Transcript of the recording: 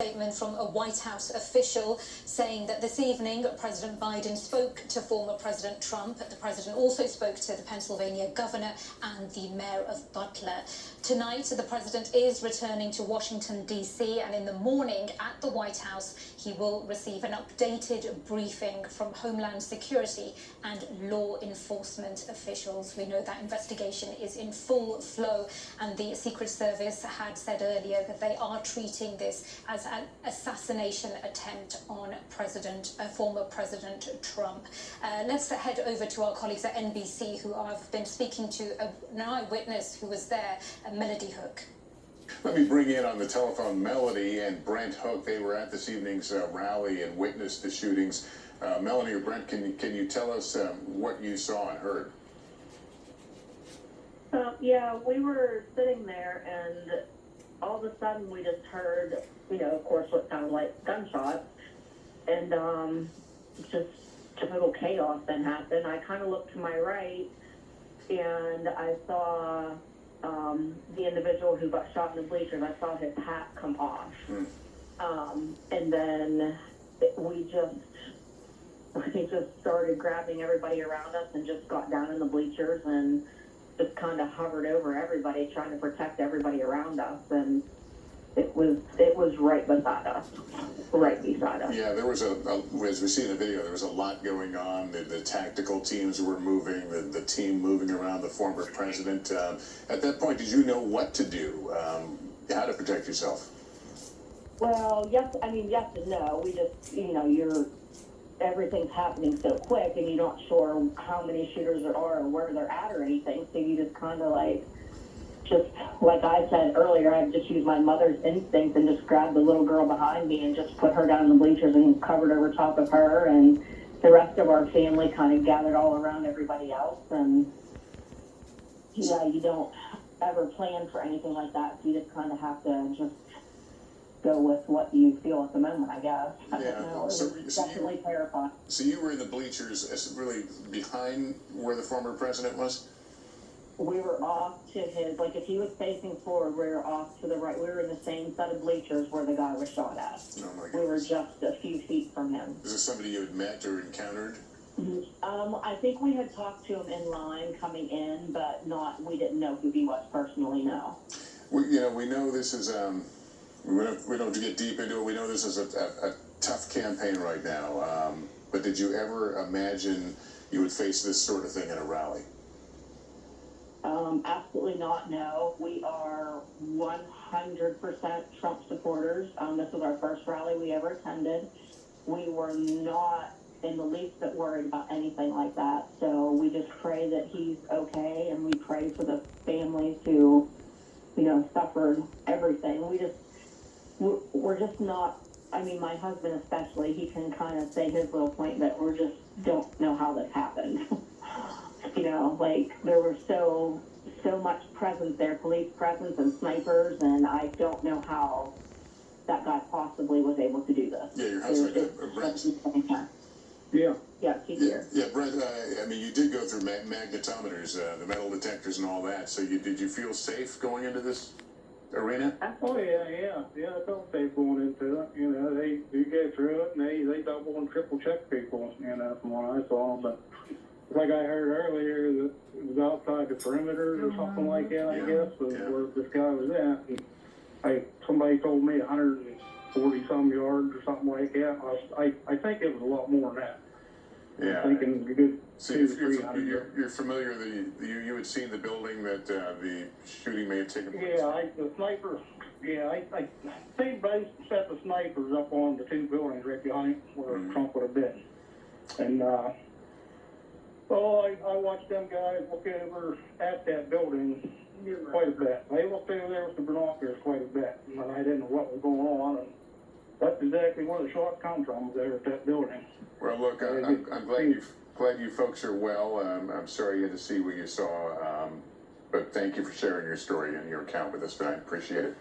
Statement from a White House official saying that this evening President Biden spoke to former President Trump. The president also spoke to the Pennsylvania governor and the mayor of Butler. Tonight, the president is returning to Washington, D.C., and in the morning at the White House, he will receive an updated briefing from Homeland Security and law enforcement officials. We know that investigation is in full flow, and the Secret Service had said earlier that they are treating this as an assassination attempt on former President Trump. Let's head over to our colleagues at NBC who have been speaking to an eyewitness who was there, Melody Hook. Let me bring in on the telephone Melody and Brent Hook. They were at this evening's rally and witnessed the shootings. Melody or Brent, can you tell us what you saw and heard? Yeah, we were sitting there, and all of a sudden we just heard, of course, what sounded like gunshots, and just total chaos then happened. I kind of looked to my right, and I saw the individual who got shot in the bleachers. I saw his hat come off. And then we just started grabbing everybody around us and just got down in the bleachers and just kind of hovered over everybody, trying to protect everybody around us. And it was right beside us. Yeah, there was as we see in the video, there was a lot going on. The tactical teams were moving, the team moving around the former president. At that point, did you know what to do, how to protect yourself? Well, yes and no. We just, everything's happening so quick, and you're not sure how many shooters there are or where they're at or anything, so you just kind of just like I said earlier, I just used my mother's instinct and just grabbed the little girl behind me and just put her down in the bleachers and covered over top of her, and the rest of our family kind of gathered all around everybody else. And yeah, you don't ever plan for anything like that, so you just kind of have to just go with what you feel at the moment, I guess. I don't know. It was definitely terrifying. So you were in the bleachers, really behind where the former president was? We were off to his, if he was facing forward, we were off to the right. We were in the same set of bleachers where the guy was shot at. Oh my goodness. We were just a few feet from him. Is this somebody you had met or encountered? I think we had talked to him in line coming in, but we didn't know who he was personally, no. We know this is, we don't have to get deep into it. We know this is a tough campaign right now. But did you ever imagine you would face this sort of thing at a rally? Absolutely not, no. We are 100% Trump supporters. This was our first rally we ever attended. We were not in the least bit worried about anything like that. So we just pray that he's okay, and we pray for the families who, suffered everything. We're just not, my husband especially, he can kind of say his little point that we just don't know how this happened. There was so much presence there, police presence and snipers, and I don't know how that guy possibly was able to do this. Yeah, your husband, Brent. Yeah. Yeah, he's here. Yeah, Brent, you did go through magnetometers, the metal detectors and all that, so did you feel safe going into this arena? Oh, yeah, I felt safe going into it. They go through it, and they double and triple check people, from what I saw, but like I heard earlier, that it was outside the perimeter or something like that, I guess, where this guy was at. And somebody told me 140-some yards or something like that. I think it was a lot more than that. Yeah. I'm thinking a good So 200-300. you're familiar that you had seen the building that the shooting may have taken place? Yeah, the snipers. Yeah, I think both set of snipers up on the two buildings right behind where Trump would have been. And I watched them guys look over at that building quite a bit. They looked over there with the binoculars quite a bit, and I didn't know what was going on. And that's exactly where the shots come from, there at that building. Well, look, I'm glad you folks are well. I'm sorry you had to see what you saw, but thank you for sharing your story and your account with us tonight. Appreciate it.